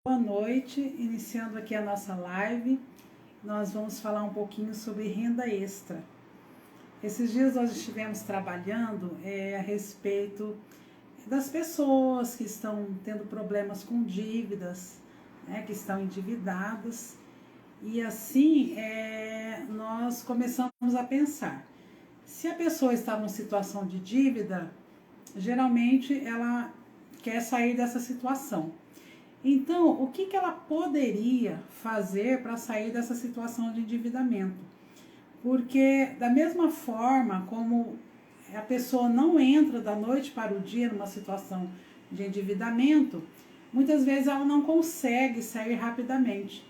Boa noite, iniciando aqui a nossa live, nós vamos falar um pouquinho sobre renda extra. Esses dias nós estivemos trabalhando a respeito das pessoas que estão tendo problemas com dívidas, né, que estão endividadas, e assim nós começamos a pensar, se a pessoa está numa situação de dívida, geralmente ela quer sair dessa situação. Então, o que ela poderia fazer para sair dessa situação de endividamento? Porque da mesma forma como a pessoa não entra da noite para o dia numa situação de endividamento, muitas vezes ela não consegue sair rapidamente.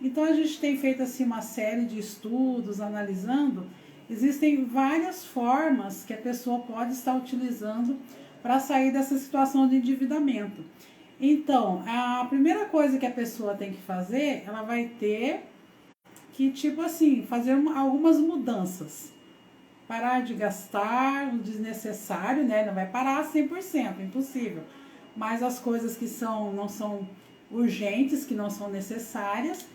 Então a gente tem feito assim uma série de estudos analisando, existem várias formas que a pessoa pode estar utilizando para sair dessa situação de endividamento. Então, a primeira coisa que a pessoa tem que fazer, ela vai ter que, tipo assim, fazer algumas mudanças. Parar de gastar o desnecessário, né? Não vai parar 100%, impossível. Mas as coisas que não são urgentes, que não são necessárias,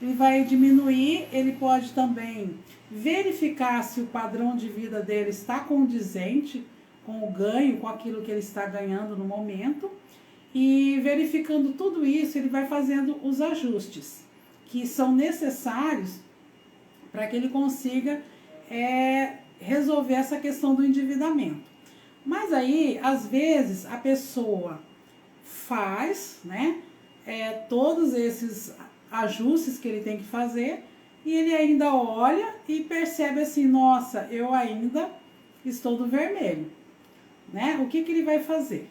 ele vai diminuir. Ele pode também verificar se o padrão de vida dele está condizente com o ganho, com aquilo que ele está ganhando no momento. E verificando tudo isso, ele vai fazendo os ajustes que são necessários para que ele consiga resolver essa questão do endividamento. Mas aí, às vezes, a pessoa faz, né, todos esses ajustes que ele tem que fazer e ele ainda olha e percebe assim, nossa, eu ainda estou no vermelho, né? O que ele vai fazer?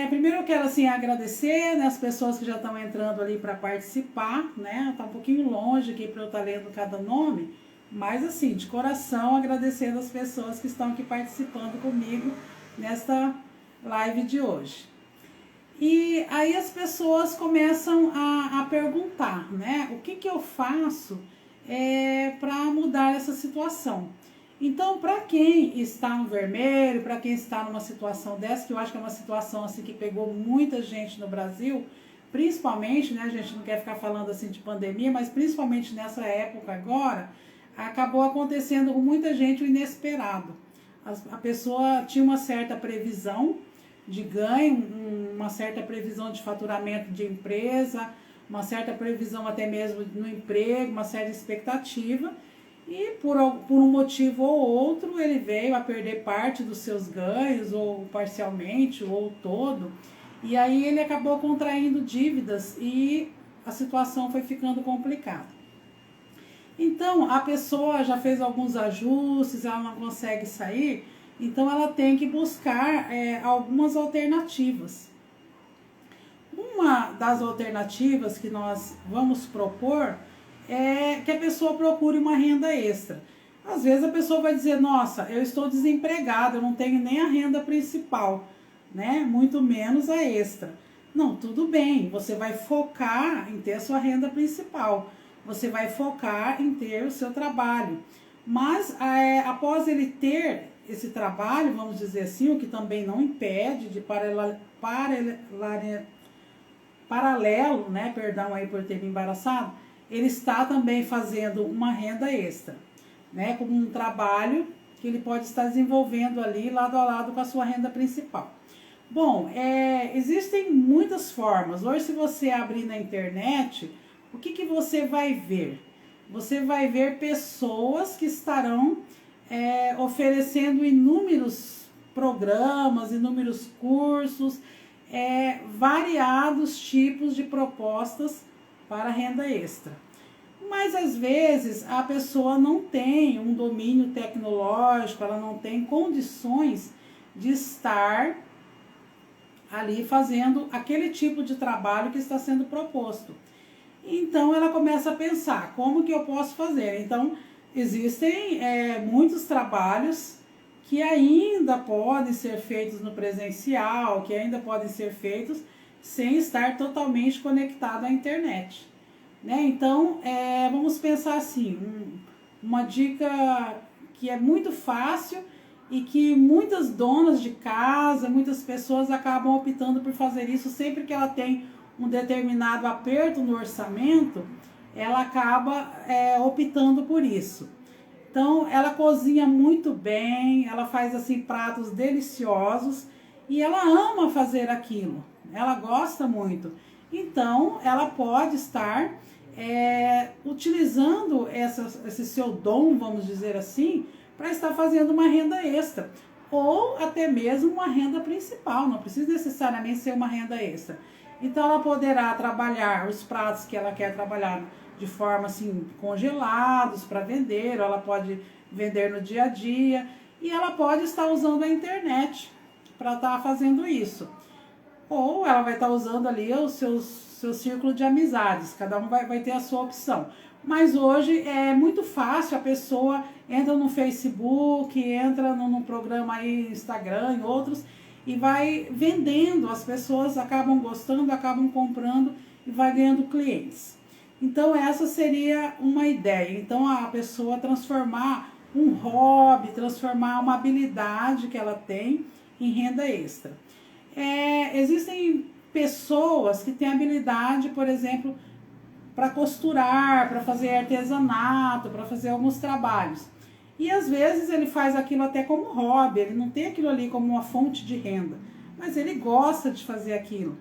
Primeiro eu quero assim agradecer, né, as pessoas que já estão entrando ali para participar, né? Tá um pouquinho longe aqui para eu estar lendo cada nome, mas assim, de coração agradecendo as pessoas que estão aqui participando comigo nesta live de hoje. E aí as pessoas começam a perguntar, né? O que eu faço para mudar essa situação? Então, para quem está no vermelho, para quem está numa situação dessa, que eu acho que é uma situação assim que pegou muita gente no Brasil, principalmente, né, a gente não quer ficar falando assim de pandemia, mas principalmente nessa época agora, acabou acontecendo com muita gente o inesperado. A pessoa tinha uma certa previsão de ganho, uma certa previsão de faturamento de empresa, uma certa previsão até mesmo no emprego, uma certa expectativa, e por um motivo ou outro ele veio a perder parte dos seus ganhos, ou parcialmente, ou todo, e aí ele acabou contraindo dívidas e a situação foi ficando complicada. Então a pessoa já fez alguns ajustes, ela não consegue sair, então ela tem que buscar algumas alternativas. Uma das alternativas que nós vamos propor é que a pessoa procure uma renda extra. Às vezes a pessoa vai dizer, nossa, eu estou desempregada, eu não tenho nem a renda principal, né? Muito menos a extra. Não, tudo bem, você vai focar em ter a sua renda principal, você vai focar em ter o seu trabalho. Mas após ele ter esse trabalho, vamos dizer assim, o que também não impede de paralelo, né? Perdão aí por ter me embaraçado, ele está também fazendo uma renda extra, né, como um trabalho que ele pode estar desenvolvendo ali lado a lado com a sua renda principal. Bom, existem muitas formas. Hoje, se você abrir na internet, o que você vai ver? Você vai ver pessoas que estarão oferecendo inúmeros programas, inúmeros cursos, variados tipos de propostas para renda extra. Mas às vezes a pessoa não tem um domínio tecnológico, ela não tem condições de estar ali fazendo aquele tipo de trabalho que está sendo proposto. Então ela começa a pensar, como que eu posso fazer? Então existem muitos trabalhos que ainda podem ser feitos no presencial, que ainda podem ser feitos sem estar totalmente conectado à internet, né? Então, vamos pensar assim, uma dica que é muito fácil e que muitas donas de casa, muitas pessoas acabam optando por fazer isso sempre que ela tem um determinado aperto no orçamento, ela acaba optando por isso. Então, ela cozinha muito bem, ela faz assim pratos deliciosos e ela ama fazer aquilo, ela gosta muito. Então, ela pode estar utilizando esse seu dom, vamos dizer assim, para estar fazendo uma renda extra ou até mesmo uma renda principal, não precisa necessariamente ser uma renda extra. Então, ela poderá trabalhar os pratos que ela quer trabalhar de forma assim, congelados para vender, ou ela pode vender no dia a dia, e ela pode estar usando a internet para estar fazendo isso. Ou ela vai estar usando ali o seu círculo de amizades, cada um vai ter a sua opção. Mas hoje é muito fácil, a pessoa entra no Facebook, entra num programa aí, Instagram e outros, e vai vendendo, as pessoas acabam gostando, acabam comprando e vai ganhando clientes. Então essa seria uma ideia. Então a pessoa transformar um hobby, transformar uma habilidade que ela tem em renda extra. Existem pessoas que têm habilidade, por exemplo, para costurar, para fazer artesanato, para fazer alguns trabalhos. E às vezes ele faz aquilo até como hobby, ele não tem aquilo ali como uma fonte de renda, mas ele gosta de fazer aquilo.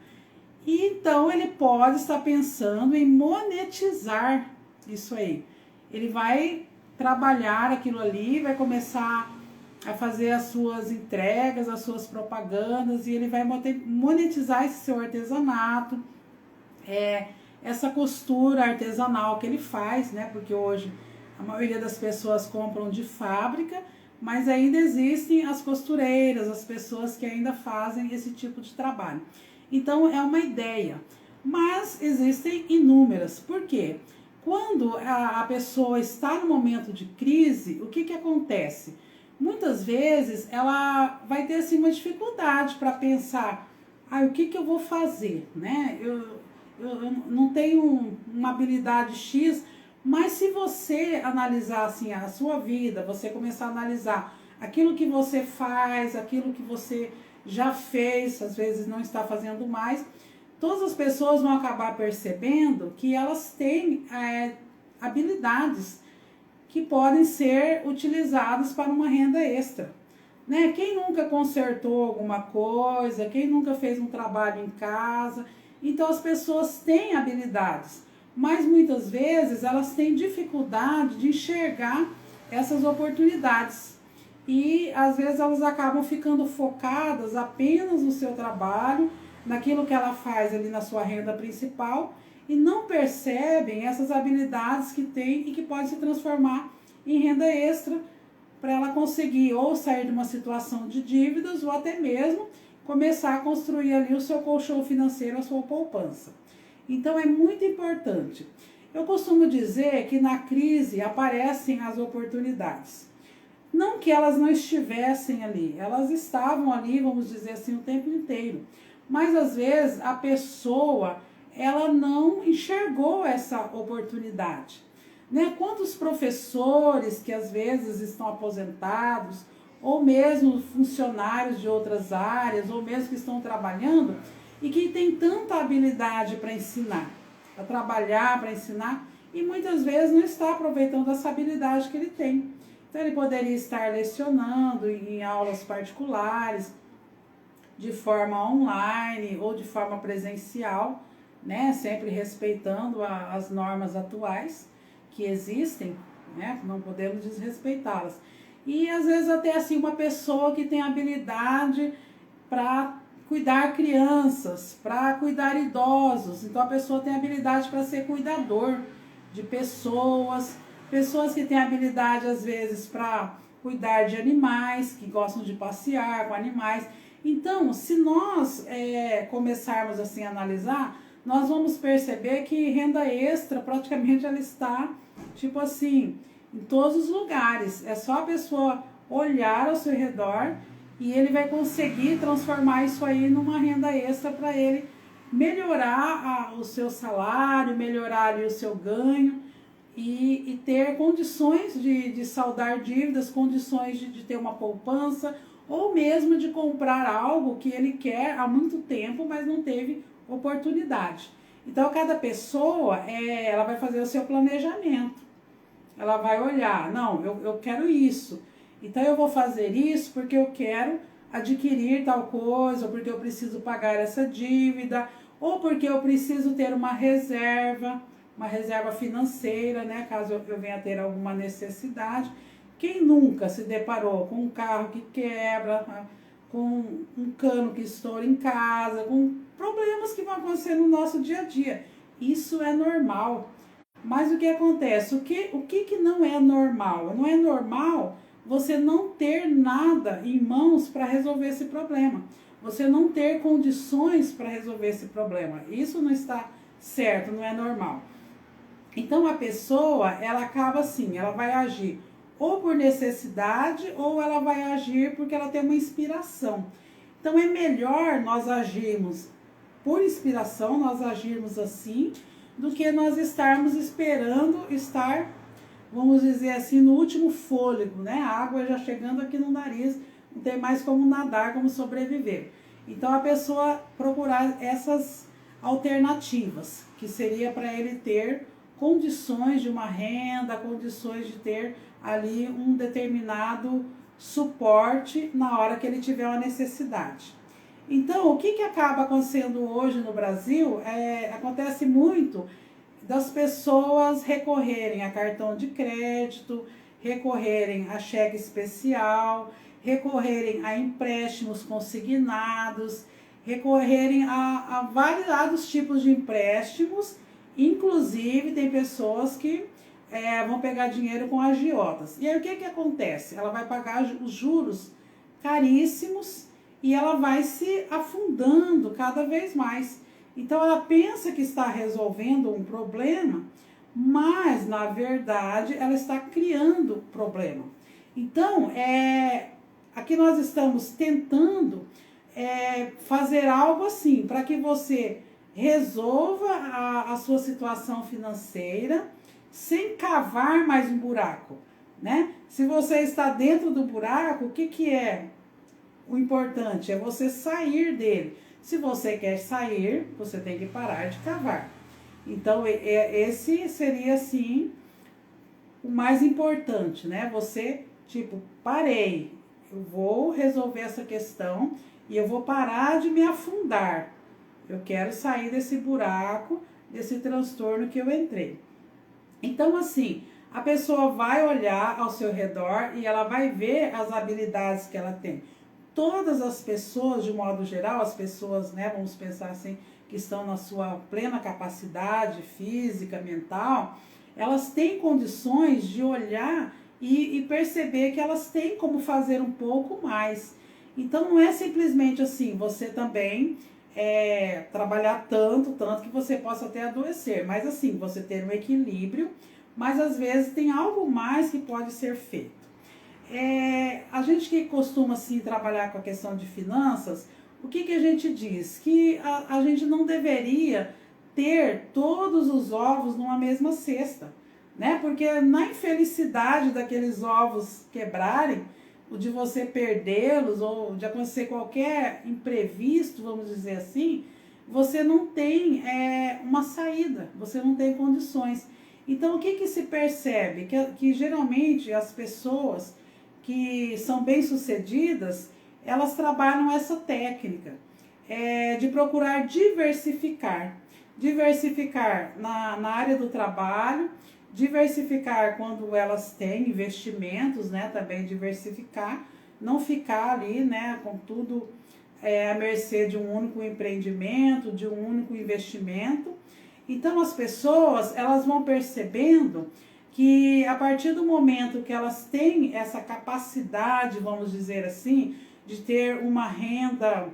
E então ele pode estar pensando em monetizar isso aí. Ele vai trabalhar aquilo ali, vai começar a fazer as suas entregas, as suas propagandas, e ele vai monetizar esse seu artesanato, essa costura artesanal que ele faz, né? Porque hoje a maioria das pessoas compram de fábrica, mas ainda existem as costureiras, as pessoas que ainda fazem esse tipo de trabalho. Então é uma ideia, mas existem inúmeras. Por quê? Quando a pessoa está no momento de crise, o que acontece? Muitas vezes ela vai ter assim, uma dificuldade para pensar, o que eu vou fazer, né? Eu não tenho uma habilidade X, mas se você analisar assim, a sua vida, você começar a analisar aquilo que você faz, aquilo que você já fez, às vezes não está fazendo mais, todas as pessoas vão acabar percebendo que elas têm habilidades que podem ser utilizadas para uma renda extra. Né? Quem nunca consertou alguma coisa, quem nunca fez um trabalho em casa, então as pessoas têm habilidades, mas muitas vezes elas têm dificuldade de enxergar essas oportunidades. E às vezes elas acabam ficando focadas apenas no seu trabalho, naquilo que ela faz ali na sua renda principal, e não percebem essas habilidades que tem e que pode se transformar em renda extra para ela conseguir ou sair de uma situação de dívidas ou até mesmo começar a construir ali o seu colchão financeiro, a sua poupança. Então é muito importante. Eu costumo dizer que na crise aparecem as oportunidades. Não que elas não estivessem ali, elas estavam ali, vamos dizer assim, o tempo inteiro. Mas às vezes a pessoa, ela não enxergou essa oportunidade. Né? Quantos professores que às vezes estão aposentados, ou mesmo funcionários de outras áreas, ou mesmo que estão trabalhando, e que têm tanta habilidade para ensinar, para trabalhar, para ensinar, e muitas vezes não está aproveitando essa habilidade que ele tem. Então ele poderia estar lecionando em aulas particulares, de forma online ou de forma presencial, né? Sempre respeitando as normas atuais que existem, né? Não podemos desrespeitá-las. E às vezes até assim uma pessoa que tem habilidade para cuidar crianças, para cuidar idosos. Então a pessoa tem habilidade para ser cuidador de pessoas que têm habilidade às vezes para cuidar de animais, que gostam de passear com animais. Então, se nós começarmos assim a analisar, nós vamos perceber que renda extra praticamente ela está, tipo assim, em todos os lugares. É só a pessoa olhar ao seu redor e ele vai conseguir transformar isso aí numa renda extra para ele melhorar o seu salário, melhorar ali o seu ganho e ter condições de saldar dívidas, condições de ter uma poupança ou mesmo de comprar algo que ele quer há muito tempo, mas não teve oportunidade. Então, cada pessoa, ela vai fazer o seu planejamento. Ela vai olhar, não, eu quero isso. Então, eu vou fazer isso porque eu quero adquirir tal coisa, ou porque eu preciso pagar essa dívida, ou porque eu preciso ter uma reserva financeira, né? Caso eu venha ter alguma necessidade. Quem nunca se deparou com um carro que quebra, com um cano que estoura em casa, com problemas que vão acontecer no nosso dia a dia? Isso é normal. Mas o que acontece? O que não é normal? Não é normal você não ter nada em mãos para resolver esse problema. Você não ter condições para resolver esse problema. Isso não está certo, não é normal. Então a pessoa, ela acaba assim, ela vai agir ou por necessidade ou ela vai agir porque ela tem uma inspiração. Então é melhor nós agirmos por inspiração, nós agirmos assim, do que nós estarmos esperando estar, vamos dizer assim, no último fôlego, né? A água já chegando aqui no nariz, não tem mais como nadar, como sobreviver. Então a pessoa procurar essas alternativas, que seria para ele ter condições de uma renda, condições de ter ali um determinado suporte na hora que ele tiver uma necessidade. Então, o que acaba acontecendo hoje no Brasil? Acontece muito das pessoas recorrerem a cartão de crédito, recorrerem a cheque especial, recorrerem a empréstimos consignados, recorrerem a variados tipos de empréstimos. Inclusive, tem pessoas que vão pegar dinheiro com agiotas. E aí, o que acontece? Ela vai pagar os juros caríssimos e ela vai se afundando cada vez mais. Então, ela pensa que está resolvendo um problema, mas, na verdade, ela está criando problema. Então, aqui nós estamos tentando fazer algo assim, para que você resolva a sua situação financeira sem cavar mais um buraco, né? Se você está dentro do buraco, o que é o importante? É você sair dele. Se você quer sair, você tem que parar de cavar. Então, esse seria, assim, o mais importante, né? Você, parei, eu vou resolver essa questão e eu vou parar de me afundar. Eu quero sair desse buraco, desse transtorno que eu entrei. Então, assim, a pessoa vai olhar ao seu redor e ela vai ver as habilidades que ela tem. Todas as pessoas, de modo geral, as pessoas, né, vamos pensar assim, que estão na sua plena capacidade física, mental, elas têm condições de olhar e perceber que elas têm como fazer um pouco mais. Então, não é simplesmente assim, você também trabalhar tanto que você possa até adoecer, mas assim, você ter um equilíbrio, mas às vezes tem algo mais que pode ser feito. A gente que costuma assim, trabalhar com a questão de finanças, o que a gente diz? Que a gente não deveria ter todos os ovos numa mesma cesta, né? Porque na infelicidade daqueles ovos quebrarem, o de você perdê-los ou de acontecer qualquer imprevisto, vamos dizer assim, você não tem uma saída, você não tem condições. Então, o que se percebe? Que geralmente as pessoas que são bem-sucedidas, elas trabalham essa técnica de procurar diversificar. Diversificar na área do trabalho, diversificar quando elas têm investimentos, né? Também diversificar, não ficar ali, né, com tudo à mercê de um único empreendimento, de um único investimento. Então as pessoas, elas vão percebendo que a partir do momento que elas têm essa capacidade, vamos dizer assim, de ter uma renda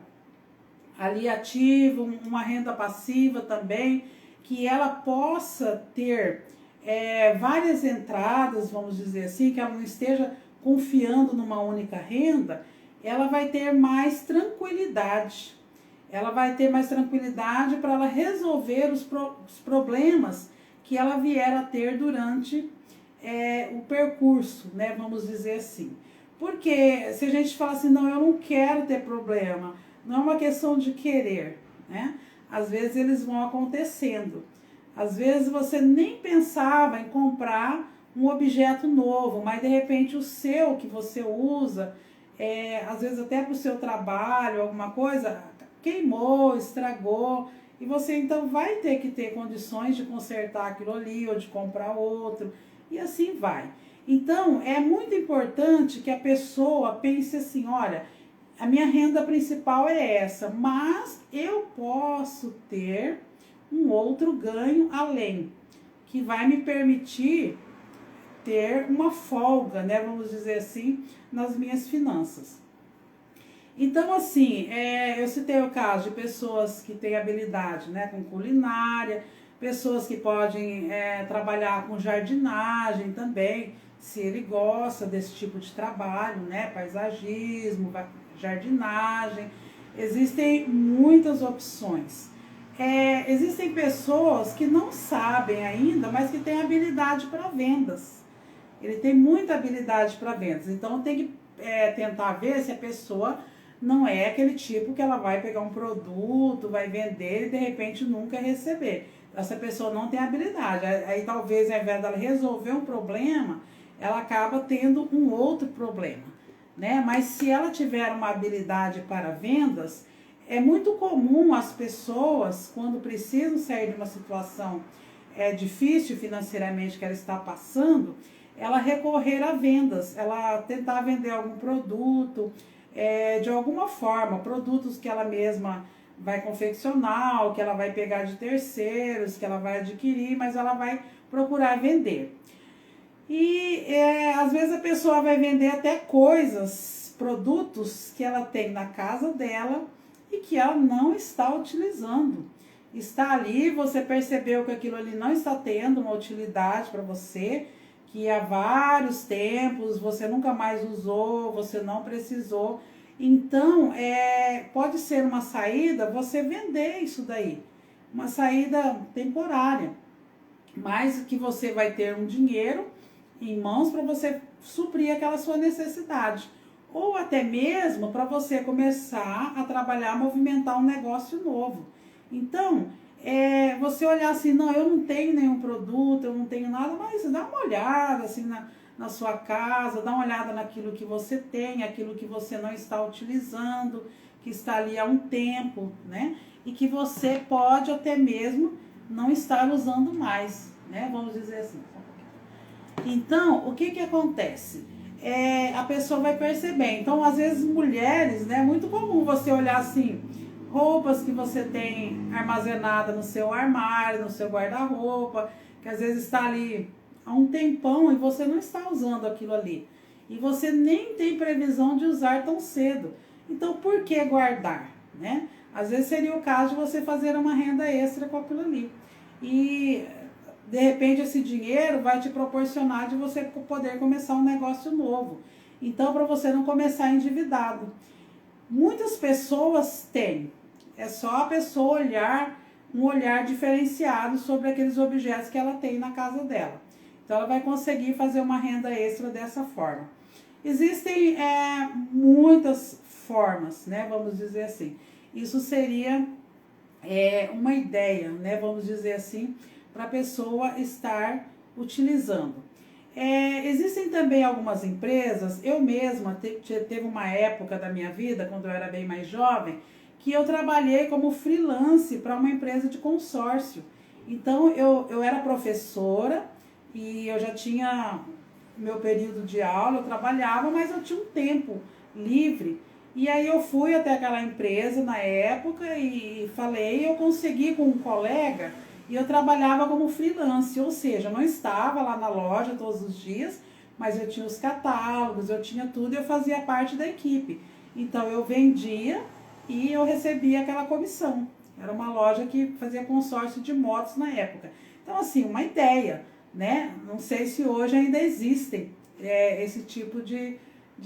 ali ativa, uma renda passiva também, que ela possa ter várias entradas, vamos dizer assim, que ela não esteja confiando numa única renda, ela vai ter mais tranquilidade. Ela vai ter mais tranquilidade para ela resolver os problemas que ela vier a ter durante o percurso, né? Vamos dizer assim. Porque se a gente fala assim, não, eu não quero ter problema, não é uma questão de querer, né? às vezes eles vão acontecendo. Às vezes você nem pensava em comprar um objeto novo, mas de repente o seu que você usa, às vezes até para o seu trabalho, alguma coisa, queimou, estragou, e você então vai ter que ter condições de consertar aquilo ali ou de comprar outro, e assim vai. Então é muito importante que a pessoa pense assim, olha, a minha renda principal é essa, mas eu posso ter um outro ganho além, que vai me permitir ter uma folga, né, vamos dizer assim, nas minhas finanças. Então, assim, eu citei o caso de pessoas que têm habilidade, né, com culinária, pessoas que podem trabalhar com jardinagem também, se ele gosta desse tipo de trabalho, né, paisagismo, jardinagem. Existem muitas opções. Existem pessoas que não sabem ainda, mas que têm habilidade para vendas. Ele tem muita habilidade para vendas, então tem que tentar ver se a pessoa não é aquele tipo que ela vai pegar um produto, vai vender e de repente nunca receber. Essa pessoa não tem habilidade. Aí talvez ao invés dela resolver um problema, ela acaba tendo um outro problema, né? Mas se ela tiver uma habilidade para vendas, é muito comum as pessoas, quando precisam sair de uma situação difícil financeiramente que ela está passando, ela recorrer a vendas, ela tentar vender algum produto, de alguma forma, produtos que ela mesma vai confeccionar, ou que ela vai pegar de terceiros, que ela vai adquirir, mas ela vai procurar vender. E às vezes a pessoa vai vender até coisas, produtos que ela tem na casa dela e que ela não está utilizando. Está ali, você percebeu que aquilo ali não está tendo uma utilidade para você, que há vários tempos você nunca mais usou, você não precisou. Então, pode ser uma saída você vender isso daí, uma saída temporária, mas que você vai ter um dinheiro em mãos para você suprir aquela sua necessidade. Ou até mesmo para você começar a trabalhar, movimentar um negócio novo. Então, você olhar assim, não, eu não tenho nenhum produto, eu não tenho nada, mas dá uma olhada assim na sua casa, dá uma olhada naquilo que você tem, aquilo que você não está utilizando, que está ali há um tempo, né? E que você pode até mesmo não estar usando mais, né? Vamos dizer assim. Então, o que acontece? A pessoa vai perceber. Então, às vezes, mulheres, né? É muito comum você olhar assim, roupas que você tem armazenada no seu armário, no seu guarda-roupa, que às vezes está ali há um tempão e você não está usando aquilo ali. E você nem tem previsão de usar tão cedo. Então, por que guardar, né? Às vezes seria o caso de você fazer uma renda extra com aquilo ali. E, de repente, esse dinheiro vai te proporcionar de você poder começar um negócio novo. Então, para você não começar endividado. Muitas pessoas têm. É só a pessoa olhar, um olhar diferenciado sobre aqueles objetos que ela tem na casa dela. Então, ela vai conseguir fazer uma renda extra dessa forma. Existem muitas formas, né? Vamos dizer assim. Isso seria uma ideia, né? Vamos dizer assim, para a pessoa estar utilizando. Existem também algumas empresas, eu mesma teve uma época da minha vida, quando eu era bem mais jovem, que eu trabalhei como freelance para uma empresa de consórcio. Então, eu era professora e eu já tinha meu período de aula, eu trabalhava, mas eu tinha um tempo livre. E aí eu fui até aquela empresa na época e falei, eu consegui com um colega e eu trabalhava como freelance, ou seja, eu não estava lá na loja todos os dias, mas eu tinha os catálogos, eu tinha tudo e eu fazia parte da equipe. Então eu vendia e eu recebia aquela comissão. Era uma loja que fazia consórcio de motos na época. Então assim, uma ideia, né? Não sei se hoje ainda existem esse tipo de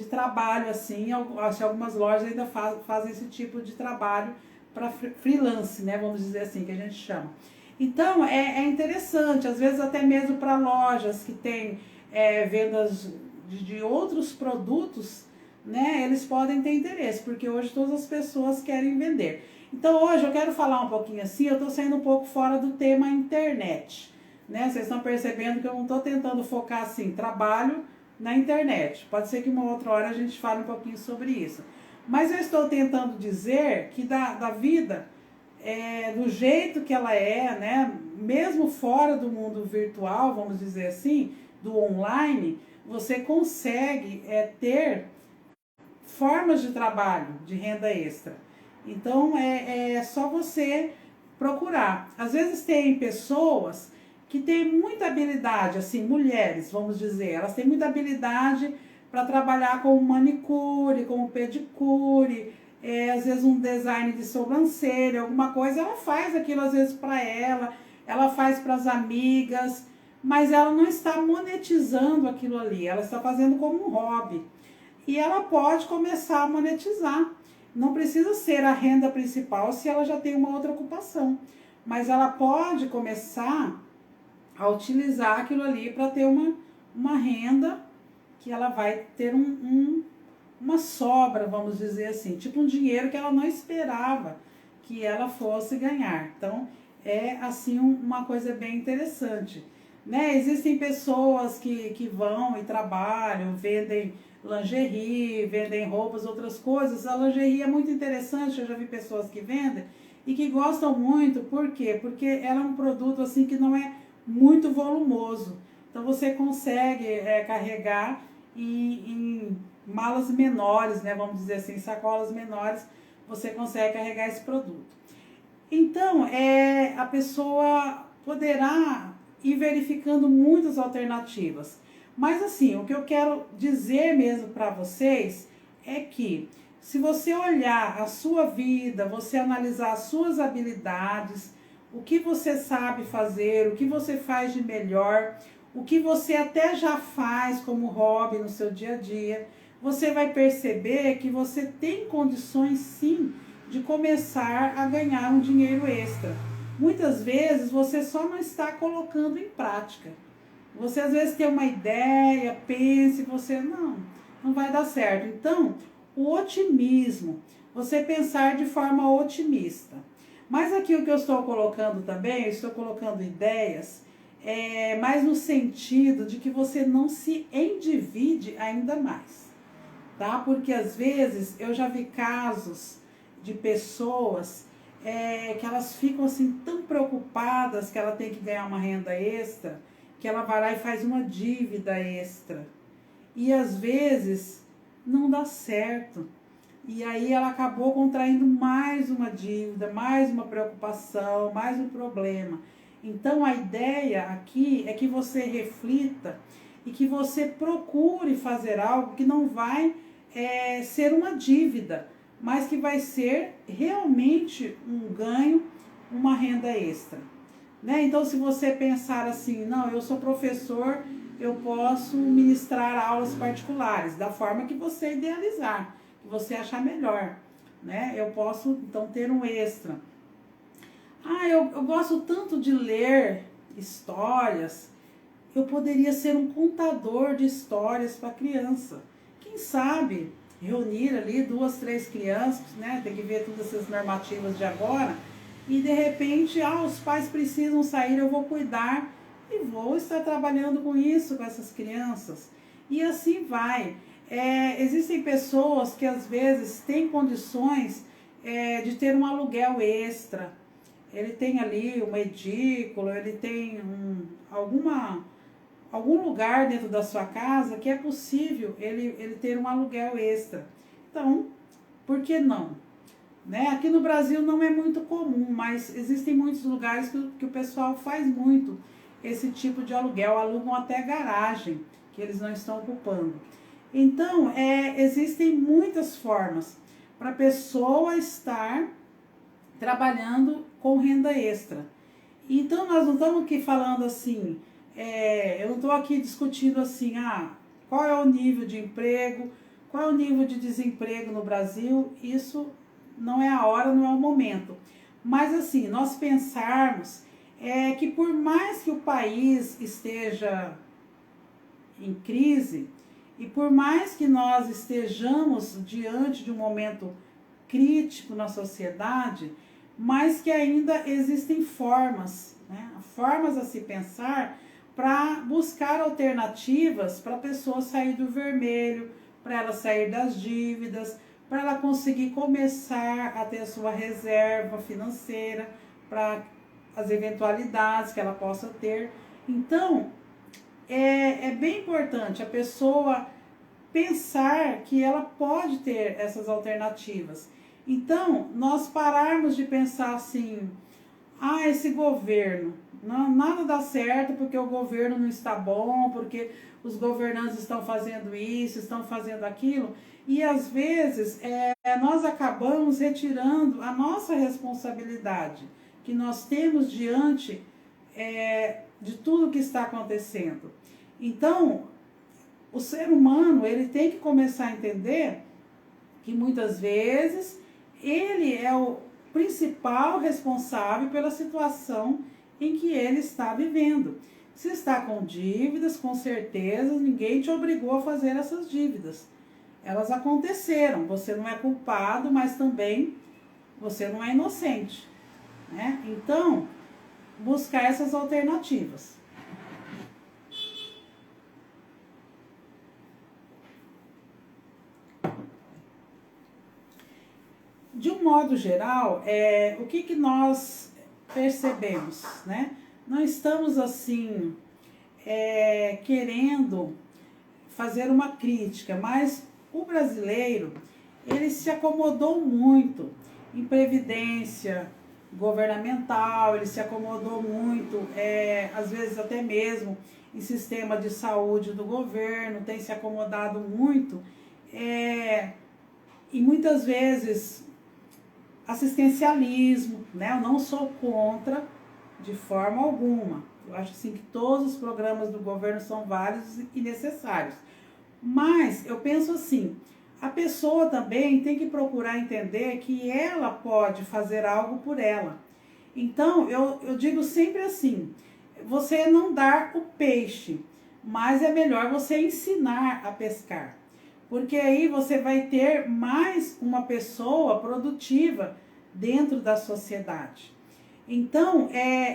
trabalho assim, acho que algumas lojas ainda fazem esse tipo de trabalho para freelance, né? Vamos dizer assim, que a gente chama. Então, é interessante, às vezes até mesmo para lojas que têm vendas de outros produtos, né, eles podem ter interesse, porque hoje todas as pessoas querem vender. Então hoje eu quero falar um pouquinho assim, eu estou saindo um pouco fora do tema internet, né? Vocês estão percebendo que eu não estou tentando focar assim, trabalho na internet. Pode ser que uma outra hora a gente fale um pouquinho sobre isso. Mas eu estou tentando dizer que da vida, do jeito que ela é, né? Mesmo fora do mundo virtual, vamos dizer assim, do online, você consegue ter formas de trabalho, de renda extra. Então é só você procurar. Às vezes tem pessoas que têm muita habilidade, assim, mulheres, vamos dizer, elas têm muita habilidade para trabalhar com manicure, com pedicure, às vezes um design de sobrancelha, alguma coisa, ela faz aquilo às vezes para ela faz para as amigas, mas ela não está monetizando aquilo ali, ela está fazendo como um hobby. E ela pode começar a monetizar. Não precisa ser a renda principal se ela já tem uma outra ocupação. Mas ela pode começar a utilizar aquilo ali para ter uma renda que ela vai ter uma sobra, vamos dizer assim. Tipo um dinheiro que ela não esperava que ela fosse ganhar. Então, é assim uma coisa bem interessante. Né? Existem pessoas que vão e trabalham, vendem lingerie, vendem roupas, outras coisas. A lingerie é muito interessante, eu já vi pessoas que vendem e que gostam muito. Por quê? Porque ela é um produto assim que não é muito volumoso. Então você consegue carregar em malas menores, né? Vamos dizer assim, sacolas menores, você consegue carregar esse produto. Então, a pessoa poderá ir verificando muitas alternativas. Mas assim, o que eu quero dizer mesmo para vocês é que se você olhar a sua vida, você analisar as suas habilidades, o que você sabe fazer, o que você faz de melhor, o que você até já faz como hobby no seu dia a dia, você vai perceber que você tem condições sim de começar a ganhar um dinheiro extra. Muitas vezes você só não está colocando em prática. Você às vezes tem uma ideia, pensa e você não vai dar certo. Então, o otimismo, você pensar de forma otimista. Mas aqui o que eu estou colocando também, eu estou colocando ideias, mais no sentido de que você não se endivide ainda mais, tá? Porque às vezes eu já vi casos de pessoas que elas ficam assim tão preocupadas que ela tem que ganhar uma renda extra, que ela vai lá e faz uma dívida extra. E às vezes não dá certo. E aí ela acabou contraindo mais uma dívida, mais uma preocupação, mais um problema. Então a ideia aqui é que você reflita e que você procure fazer algo que não vai ser uma dívida, mas que vai ser realmente um ganho, uma renda extra. Né? Então, se você pensar assim, não, eu sou professor, eu posso ministrar aulas particulares, da forma que você idealizar, que você achar melhor. Né? Eu posso, então, ter um extra. Eu gosto tanto de ler histórias, eu poderia ser um contador de histórias para criança. Quem sabe reunir ali 2, 3 crianças, né? Tem que ver todas essas normativas de agora. E de repente, os pais precisam sair, eu vou cuidar e vou estar trabalhando com isso, com essas crianças. E assim vai. Existem pessoas que às vezes têm condições de ter um aluguel extra. Ele tem ali uma edícula, ele tem algum lugar dentro da sua casa que é possível ele ter um aluguel extra. Então, por que não? Né? Aqui no Brasil não é muito comum, mas existem muitos lugares que o pessoal faz muito esse tipo de aluguel, alugam até garagem, que eles não estão ocupando. Então, existem muitas formas para a pessoa estar trabalhando com renda extra. Então, nós não estamos aqui falando assim, eu não estou aqui discutindo assim, qual é o nível de emprego, qual é o nível de desemprego no Brasil, isso não é a hora, não é o momento. Mas assim, nós pensarmos que por mais que o país esteja em crise, e por mais que nós estejamos diante de um momento crítico na sociedade, mas que ainda existem formas, né? Formas a se pensar para buscar alternativas para a pessoa sair do vermelho, para ela sair das dívidas, para ela conseguir começar a ter a sua reserva financeira para as eventualidades que ela possa ter. Então, é bem importante a pessoa pensar que ela pode ter essas alternativas. Então, nós pararmos de pensar assim, esse governo, não, nada dá certo porque o governo não está bom, porque os governantes estão fazendo isso, estão fazendo aquilo, e às vezes nós acabamos retirando a nossa responsabilidade que nós temos diante de tudo que está acontecendo. Então, o ser humano, ele tem que começar a entender que muitas vezes ele é o principal responsável pela situação em que ele está vivendo. Se está com dívidas, com certeza ninguém te obrigou a fazer essas dívidas. Elas aconteceram, você não é culpado, mas também você não é inocente, né? Então, buscar essas alternativas. De um modo geral, o que nós percebemos, né? Não estamos assim querendo fazer uma crítica, mas o brasileiro, ele se acomodou muito em previdência governamental, ele se acomodou muito, às vezes até mesmo em sistema de saúde do governo, tem se acomodado muito, e muitas vezes assistencialismo, né? Eu não sou contra de forma alguma. Eu acho assim que todos os programas do governo são válidos e necessários. Mas eu penso assim, a pessoa também tem que procurar entender que ela pode fazer algo por ela. Então, eu digo sempre assim, você não dar o peixe, mas é melhor você ensinar a pescar. Porque aí você vai ter mais uma pessoa produtiva dentro da sociedade. Então,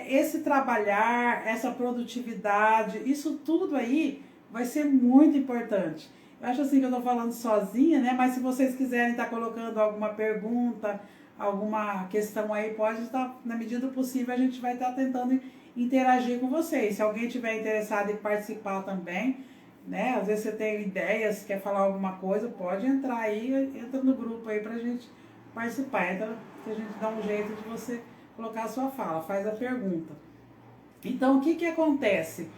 esse trabalhar, essa produtividade, isso tudo aí vai ser muito importante. Eu acho assim que eu estou falando sozinha, né? Mas se vocês quiserem estar colocando alguma pergunta, alguma questão aí, pode estar, na medida do possível, a gente vai estar tentando interagir com vocês. Se alguém tiver interessado em participar também, né? Às vezes você tem ideias, quer falar alguma coisa, pode entrar aí, entra no grupo aí pra gente participar. Entra que a gente dá um jeito de você colocar a sua fala, faz a pergunta. Então, o que acontece?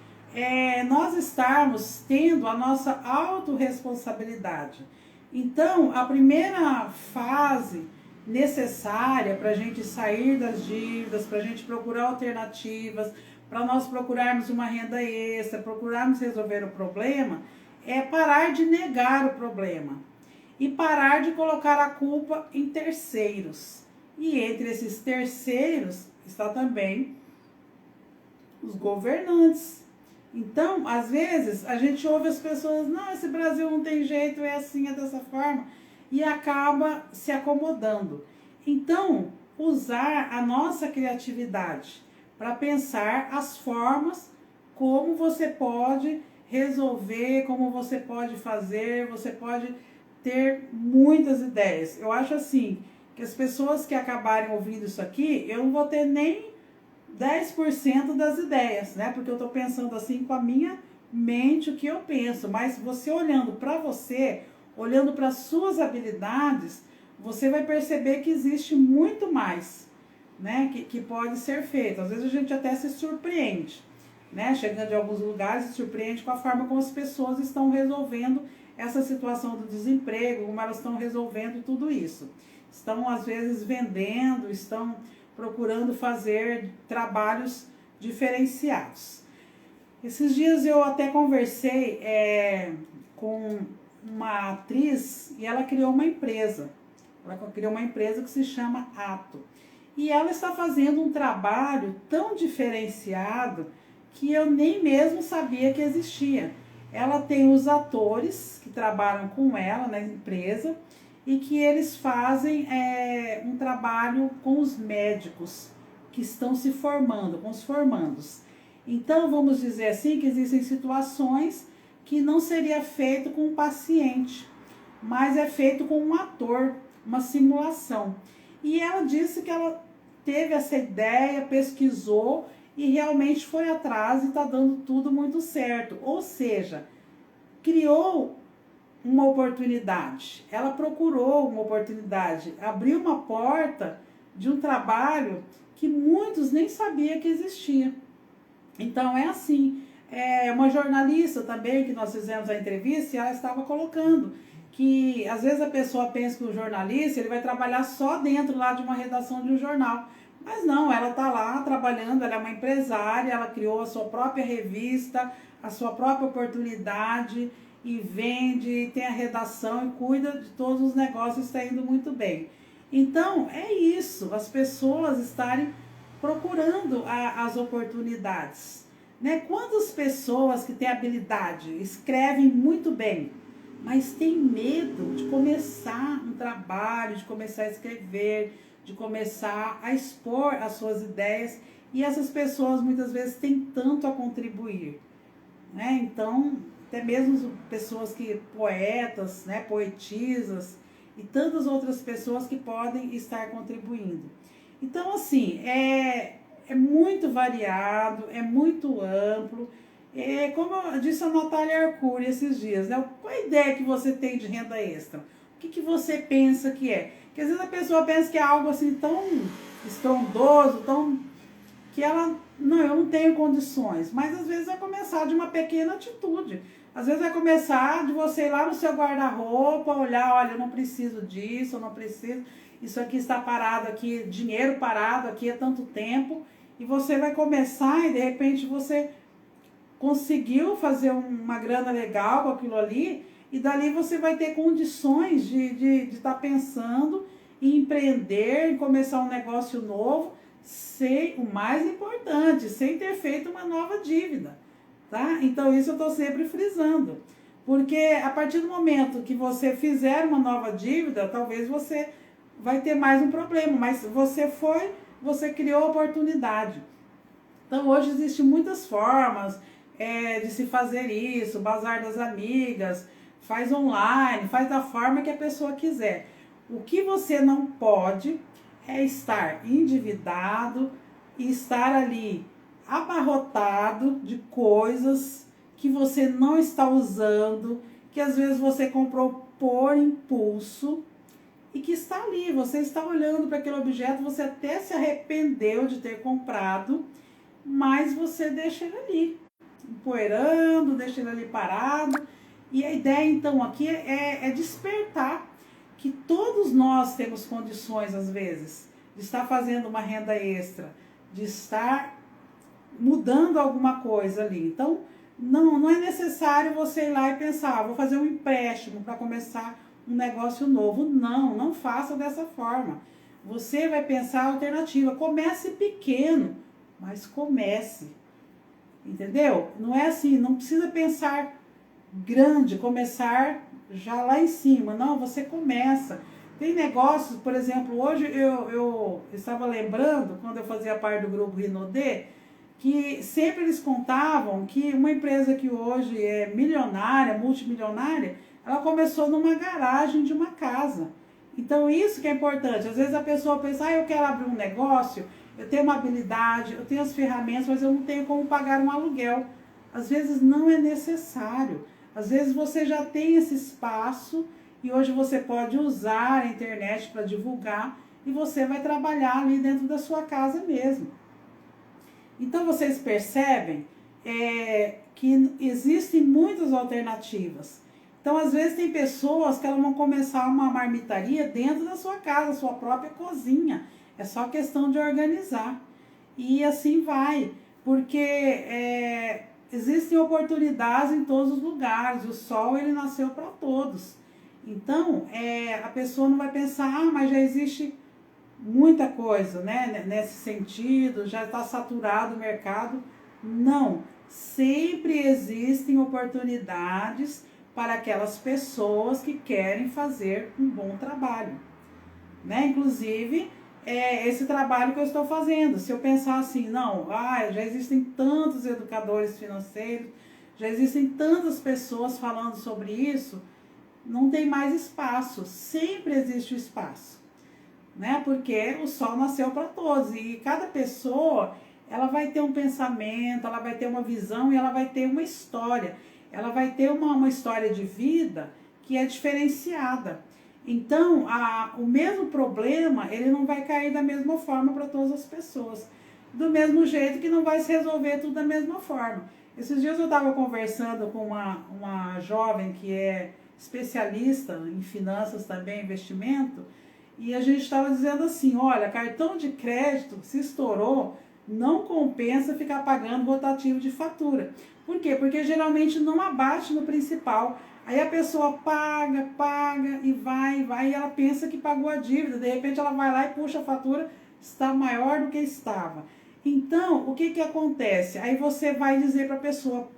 Nós estarmos tendo a nossa autorresponsabilidade. Então, a primeira fase necessária para a gente sair das dívidas, para a gente procurar alternativas, para nós procurarmos uma renda extra, procurarmos resolver o problema, é parar de negar o problema e parar de colocar a culpa em terceiros. E entre esses terceiros está também os governantes. Então, às vezes, a gente ouve as pessoas, não, esse Brasil não tem jeito, é assim, é dessa forma, e acaba se acomodando. Então, usar a nossa criatividade para pensar as formas como você pode resolver, como você pode fazer, você pode ter muitas ideias. Eu acho assim, que as pessoas que acabarem ouvindo isso aqui, eu não vou ter nem 10% das ideias, né? Porque eu estou pensando assim com a minha mente o que eu penso. Mas você olhando para você, olhando para as suas habilidades, você vai perceber que existe muito mais, né? Que pode ser feito. Às vezes a gente até se surpreende, né? Chegando em alguns lugares, se surpreende com a forma como as pessoas estão resolvendo essa situação do desemprego, como elas estão resolvendo tudo isso. Estão, às vezes, vendendo, estão procurando fazer trabalhos diferenciados. Esses dias eu até conversei com uma atriz e ela criou uma empresa. Ela criou uma empresa que se chama Ato. E ela está fazendo um trabalho tão diferenciado que eu nem mesmo sabia que existia. Ela tem os atores que trabalham com ela na empresa e que eles fazem um trabalho com os médicos que estão se formando, com os formandos. Então, vamos dizer assim, que existem situações que não seria feito com um paciente, mas é feito com um ator, uma simulação. E ela disse que ela teve essa ideia, pesquisou e realmente foi atrás e está dando tudo muito certo. Ou seja, criou uma oportunidade, ela procurou uma oportunidade, abriu uma porta de um trabalho que muitos nem sabiam que existia. Então é assim, uma jornalista também que nós fizemos a entrevista, e ela estava colocando que às vezes a pessoa pensa que o jornalista ele vai trabalhar só dentro lá de uma redação de um jornal, mas não, ela está lá trabalhando, ela é uma empresária, ela criou a sua própria revista, a sua própria oportunidade e vende, tem a redação e cuida de todos os negócios, está indo muito bem. Então é isso, as pessoas estarem procurando as oportunidades. Né? Quantas pessoas que têm habilidade escrevem muito bem, mas têm medo de começar um trabalho, de começar a escrever, de começar a expor as suas ideias, e essas pessoas muitas vezes têm tanto a contribuir. Né? Então, até mesmo pessoas que, poetas, né, poetisas, e tantas outras pessoas que podem estar contribuindo. Então, assim, é muito variado, é muito amplo. Como eu disse a Natália Arcuri esses dias, né? Qual a ideia que você tem de renda extra? O que você pensa que é? Porque às vezes a pessoa pensa que é algo assim tão estrondoso, tão... que ela, não, eu não tenho condições. Mas às vezes vai começar de uma pequena atitude. Às vezes vai começar de você ir lá no seu guarda-roupa, olhar, olha, eu não preciso disso, eu não preciso... Isso aqui está parado aqui, dinheiro parado aqui há tanto tempo, e você vai começar e de repente você conseguiu fazer uma grana legal com aquilo ali, e dali você vai ter condições de estar pensando em empreender, em começar um negócio novo, sem, o mais importante, sem ter feito uma nova dívida, tá? Então isso eu estou sempre frisando, porque a partir do momento que você fizer uma nova dívida, talvez você vai ter mais um problema, mas você criou a oportunidade. Então hoje existem muitas formas de se fazer isso, bazar das amigas, faz online, faz da forma que a pessoa quiser. O que você não pode é estar endividado e estar ali abarrotado de coisas que você não está usando, que às vezes você comprou por impulso, e que está ali, você está olhando para aquele objeto, você até se arrependeu de ter comprado, mas você deixa ele ali, empoeirando, deixa ele ali parado. E a ideia então aqui é despertar que todos nós temos condições às vezes de estar fazendo uma renda extra, de estar mudando alguma coisa ali. Então não é necessário você ir lá e pensar, vou fazer um empréstimo para começar um negócio novo. Não faça dessa forma. Você vai pensar a alternativa. Comece pequeno, mas comece. Entendeu? Não é assim, não precisa pensar grande, começar já lá em cima. Não, você começa. Tem negócios, por exemplo, hoje eu estava lembrando, quando eu fazia parte do grupo Rinodê, que sempre eles contavam que uma empresa que hoje é milionária, multimilionária, ela começou numa garagem de uma casa. Então isso que é importante. Às vezes a pessoa pensa, eu quero abrir um negócio, eu tenho uma habilidade, eu tenho as ferramentas, mas eu não tenho como pagar um aluguel. Às vezes não é necessário. Às vezes você já tem esse espaço e hoje você pode usar a internet para divulgar e você vai trabalhar ali dentro da sua casa mesmo. Então vocês percebem que existem muitas alternativas. Então, às vezes, tem pessoas que elas vão começar uma marmitaria dentro da sua casa, sua própria cozinha. É só questão de organizar. E assim vai. Porque existem oportunidades em todos os lugares. O sol, ele nasceu para todos. Então, a pessoa não vai pensar, mas já existe muita coisa, né? Nesse sentido, já está saturado o mercado. Não. Sempre existem oportunidades para aquelas pessoas que querem fazer um bom trabalho, né? Inclusive, esse trabalho que eu estou fazendo. Se eu pensar assim, não, já existem tantos educadores financeiros, já existem tantas pessoas falando sobre isso, não tem mais espaço. Sempre existe o espaço, né? Porque o sol nasceu para todos e cada pessoa, ela vai ter um pensamento, ela vai ter uma visão e ela vai ter uma história. Ela vai ter uma história de vida que é diferenciada. Então, o mesmo problema, ele não vai cair da mesma forma para todas as pessoas. Do mesmo jeito que não vai se resolver tudo da mesma forma. Esses dias eu estava conversando com uma jovem que é especialista em finanças também, investimento, e a gente estava dizendo assim, olha, cartão de crédito se estourou, não compensa ficar pagando rotativo de fatura. Por quê? Porque geralmente não abate no principal. Aí a pessoa paga e vai, e ela pensa que pagou a dívida. De repente ela vai lá e puxa a fatura, está maior do que estava. Então, o que acontece? Aí você vai dizer para a pessoa,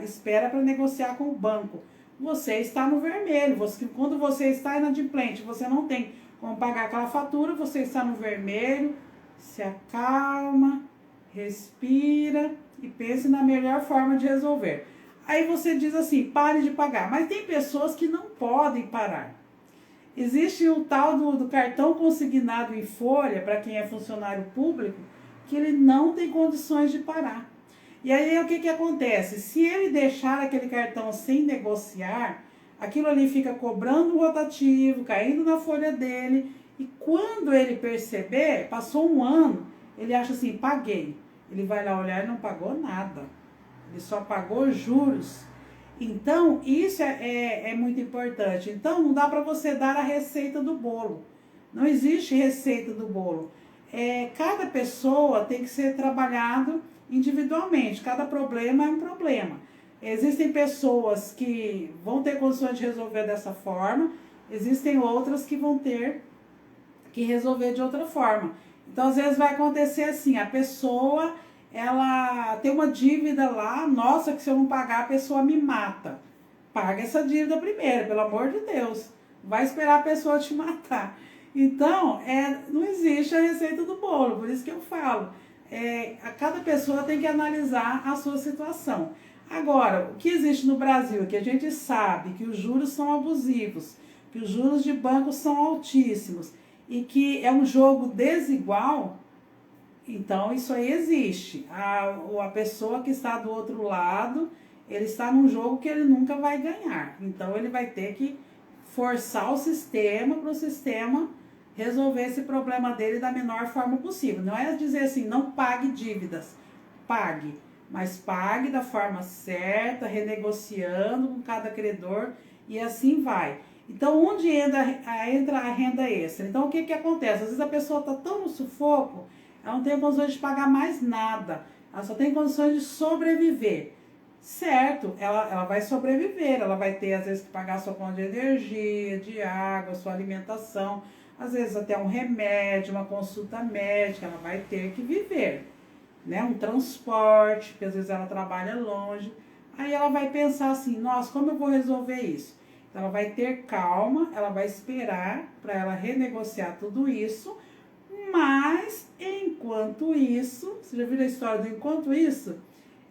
espera para negociar com o banco. Você está no vermelho. Quando você está inadimplente, você não tem como pagar aquela fatura, você está no vermelho, se acalma, respira e pense na melhor forma de resolver. Aí você diz assim, pare de pagar. Mas tem pessoas que não podem parar. Existe o tal do cartão consignado em folha, para quem é funcionário público, que ele não tem condições de parar. E aí o que acontece? Se ele deixar aquele cartão sem negociar, aquilo ali fica cobrando o rotativo, caindo na folha dele, e quando ele perceber, passou um ano, ele acha assim, paguei. Ele vai lá olhar e não pagou nada. Ele só pagou juros. Então, isso é muito importante. Então, não dá para você dar a receita do bolo. Não existe receita do bolo. Cada pessoa tem que ser trabalhado individualmente. Cada problema é um problema. Existem pessoas que vão ter condições de resolver dessa forma, existem outras que vão ter que resolver de outra forma. Então, às vezes vai acontecer assim, a pessoa, ela tem uma dívida lá, nossa, que se eu não pagar a pessoa me mata. Paga essa dívida primeiro, pelo amor de Deus. Vai esperar a pessoa te matar. Então, não existe a receita do bolo, por isso que eu falo. Cada pessoa tem que analisar a sua situação. Agora, o que existe no Brasil, que a gente sabe que os juros são abusivos, que os juros de banco são altíssimos e que é um jogo desigual, então isso aí existe. A pessoa que está do outro lado, ele está num jogo que ele nunca vai ganhar. Então ele vai ter que forçar o sistema para o sistema resolver esse problema dele da menor forma possível. Não é dizer assim, não pague dívidas, pague. Mas pague da forma certa, renegociando com cada credor e assim vai. Então, onde entra a renda extra? Então, o que acontece? Às vezes a pessoa está tão no sufoco, ela não tem condições de pagar mais nada. Ela só tem condições de sobreviver. Certo, ela vai sobreviver, ela vai ter às vezes que pagar sua conta de energia, de água, sua alimentação, às vezes até um remédio, uma consulta médica, ela vai ter que viver. Né, um transporte, porque às vezes ela trabalha longe, aí ela vai pensar assim, nossa, como eu vou resolver isso? Então, ela vai ter calma, ela vai esperar para ela renegociar tudo isso, mas enquanto isso, você já viu a história do enquanto isso?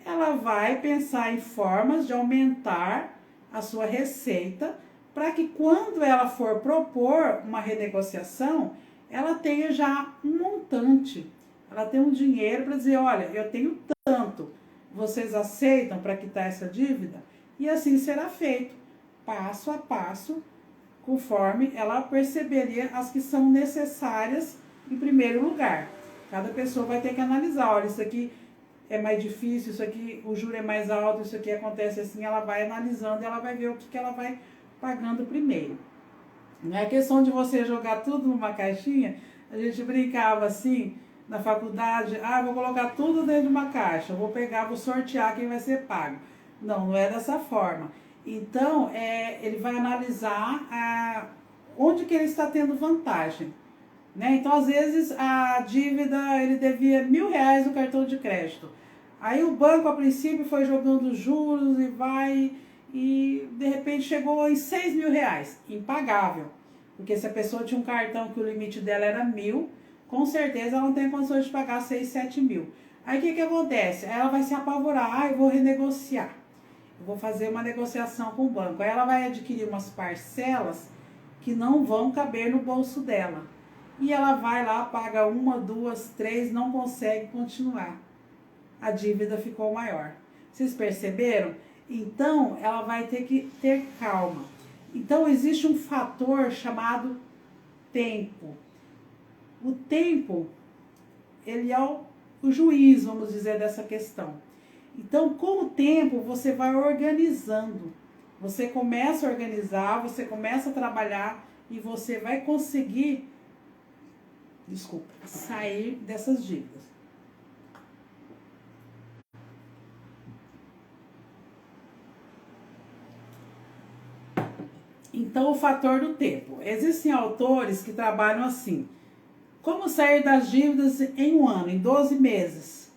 Ela vai pensar em formas de aumentar a sua receita, para que quando ela for propor uma renegociação, ela tenha já um montante. Ela tem um dinheiro para dizer, olha, eu tenho tanto, vocês aceitam para quitar essa dívida? E assim será feito, passo a passo, conforme ela perceberia as que são necessárias em primeiro lugar. Cada pessoa vai ter que analisar, olha, isso aqui é mais difícil, isso aqui, o juro é mais alto, isso aqui acontece assim, ela vai analisando e ela vai ver o que ela vai pagando primeiro. Não é questão de você jogar tudo numa caixinha, a gente brincava assim, na faculdade, vou colocar tudo dentro de uma caixa, vou pegar, vou sortear quem vai ser pago. Não é dessa forma. Então, ele vai analisar onde que ele está tendo vantagem. Né? Então, às vezes, a dívida, ele devia R$1.000 no cartão de crédito. Aí o banco, a princípio, foi jogando juros e vai e de repente chegou em 6 mil reais, impagável. Porque se a pessoa tinha um cartão que o limite dela era 1.000, com certeza ela não tem condições de pagar 6, 7 mil. Aí o que acontece? Aí ela vai se apavorar, eu vou renegociar. Eu vou fazer uma negociação com o banco. Aí ela vai adquirir umas parcelas que não vão caber no bolso dela. E ela vai lá, paga 1, 2, 3, não consegue continuar. A dívida ficou maior. Vocês perceberam? Então, ela vai ter que ter calma. Então, existe um fator chamado tempo. O tempo, ele é o juiz, vamos dizer, dessa questão. Então, com o tempo, você vai organizando. Você começa a organizar, você começa a trabalhar e você vai conseguir, sair dessas dívidas. Então, o fator do tempo. Existem autores que trabalham assim. Como sair das dívidas em 1 ano, em 12 meses?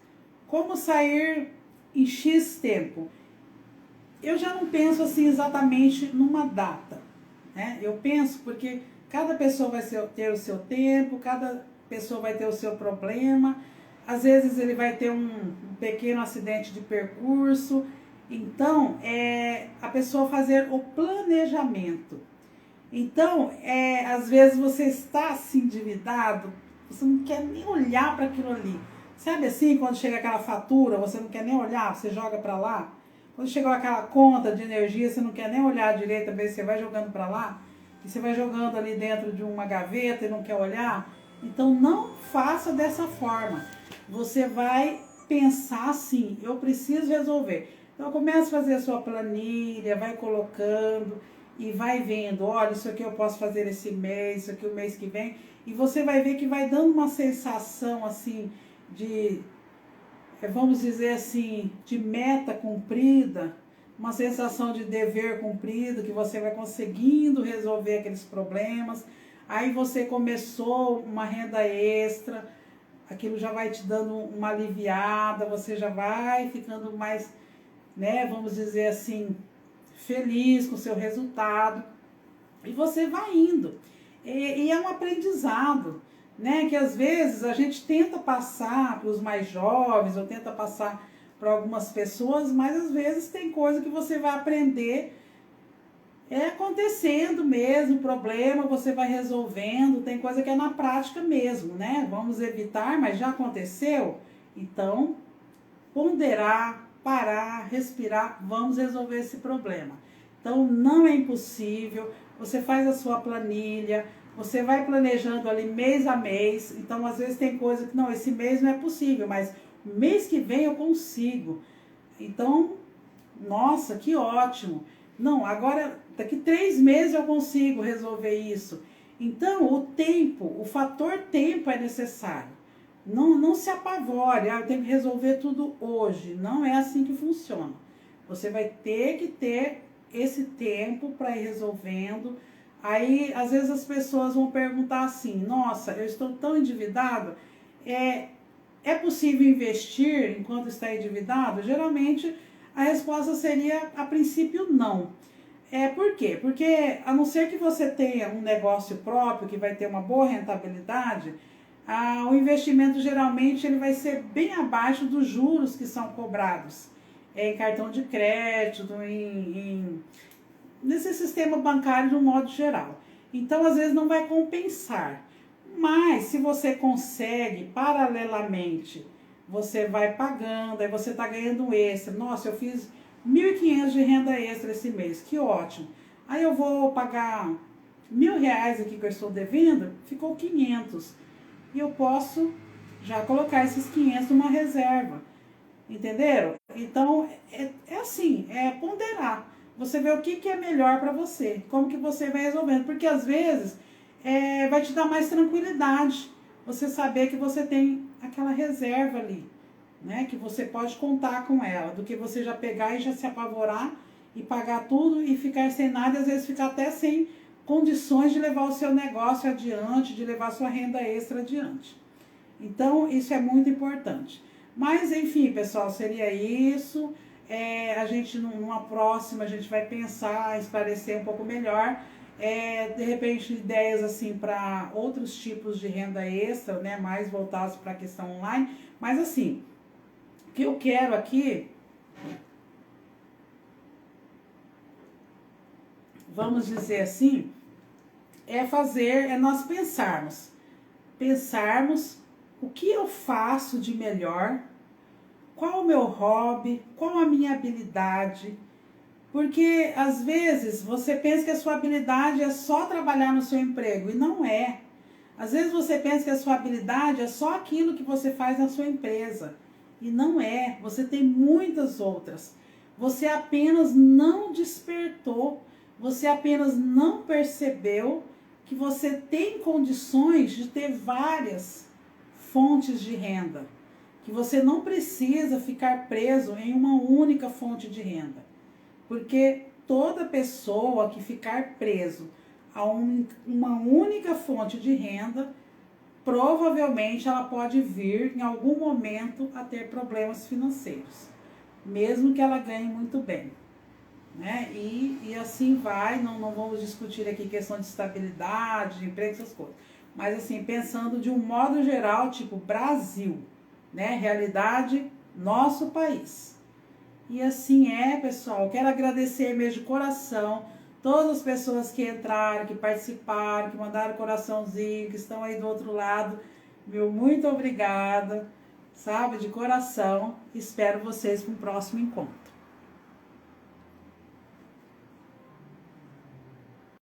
Como sair em X tempo? Eu já não penso assim exatamente numa data, né? Eu penso porque cada pessoa vai ter o seu tempo, cada pessoa vai ter o seu problema. Às vezes ele vai ter um pequeno acidente de percurso. Então, a pessoa fazer o planejamento. Então, às vezes você está assim endividado, você não quer nem olhar para aquilo ali. Sabe assim, quando chega aquela fatura, você não quer nem olhar, você joga para lá. Quando chegou aquela conta de energia, você não quer nem olhar direito, às vezes você vai jogando para lá, e você vai jogando ali dentro de uma gaveta e não quer olhar. Então, não faça dessa forma. Você vai pensar assim, eu preciso resolver. Então, começa a fazer a sua planilha, vai colocando e vai vendo, olha, isso aqui eu posso fazer esse mês, isso aqui o mês que vem. E você vai ver que vai dando uma sensação assim de, vamos dizer assim, de meta cumprida, uma sensação de dever cumprido, que você vai conseguindo resolver aqueles problemas. Aí você começou uma renda extra, aquilo já vai te dando uma aliviada, você já vai ficando mais, né, vamos dizer assim, feliz com o seu resultado. E você vai indo. E é um aprendizado, né? Que às vezes a gente tenta passar para os mais jovens, ou tenta passar para algumas pessoas, mas às vezes tem coisa que você vai aprender acontecendo mesmo, problema, você vai resolvendo, tem coisa que é na prática mesmo, né? Vamos evitar, mas já aconteceu, então ponderar, parar, respirar, vamos resolver esse problema. Então não é impossível, você faz a sua planilha, você vai planejando ali mês a mês, então às vezes tem coisa que não, esse mês não é possível, mas mês que vem eu consigo. Então, nossa, que ótimo. Não, agora daqui 3 meses eu consigo resolver isso. Então o tempo, o fator tempo é necessário. Não se apavore, eu tenho que resolver tudo hoje. Não é assim que funciona. Você vai ter que ter esse tempo para ir resolvendo. Aí, às vezes as pessoas vão perguntar assim, nossa, eu estou tão endividado, é possível investir enquanto está endividado? Geralmente, a resposta seria, a princípio, não. Por quê? Porque, a não ser que você tenha um negócio próprio, que vai ter uma boa rentabilidade, o investimento geralmente ele vai ser bem abaixo dos juros que são cobrados em cartão de crédito, nesse sistema bancário de um modo geral. Então, às vezes, não vai compensar. Mas, se você consegue, paralelamente, você vai pagando, aí você está ganhando um extra. Nossa, eu fiz 1.500 de renda extra esse mês, que ótimo. Aí eu vou pagar R$ 1.000 aqui que eu estou devendo, ficou 500. E eu posso já colocar esses 500 numa reserva. Entenderam? Então, é assim, é ponderar. Você vê o que é melhor para você, como que você vai resolvendo. Porque às vezes vai te dar mais tranquilidade você saber que você tem aquela reserva ali, né? Que você pode contar com ela, do que você já pegar e já se apavorar e pagar tudo e ficar sem nada, e às vezes ficar até sem condições de levar o seu negócio adiante, de levar a sua renda extra adiante. Então, isso é muito importante. Mas, enfim, pessoal, seria isso. A gente, numa próxima, a gente vai pensar, esclarecer um pouco melhor. De repente, ideias assim para outros tipos de renda extra, né, mais voltados para a questão online. Mas assim, o que eu quero aqui, vamos dizer assim, é nós pensarmos o que eu faço de melhor, qual o meu hobby, qual a minha habilidade. Porque às vezes você pensa que a sua habilidade é só trabalhar no seu emprego, e não é. Às vezes você pensa que a sua habilidade é só aquilo que você faz na sua empresa, e não é. Você tem muitas outras. Você apenas não despertou, você apenas não percebeu que você tem condições de ter várias fontes de renda, que você não precisa ficar preso em uma única fonte de renda. Porque toda pessoa que ficar preso a uma única fonte de renda, provavelmente ela pode vir em algum momento a ter problemas financeiros, mesmo que ela ganhe muito bem, né? E assim vai, não vamos discutir aqui questão de estabilidade, de emprego, essas coisas. Mas assim, pensando de um modo geral, tipo Brasil, né? Realidade, nosso país. E assim pessoal. Quero agradecer mesmo de coração todas as pessoas que entraram, que participaram, que mandaram coraçãozinho, que estão aí do outro lado. Meu muito obrigada, sabe, de coração. Espero vocês para um próximo encontro.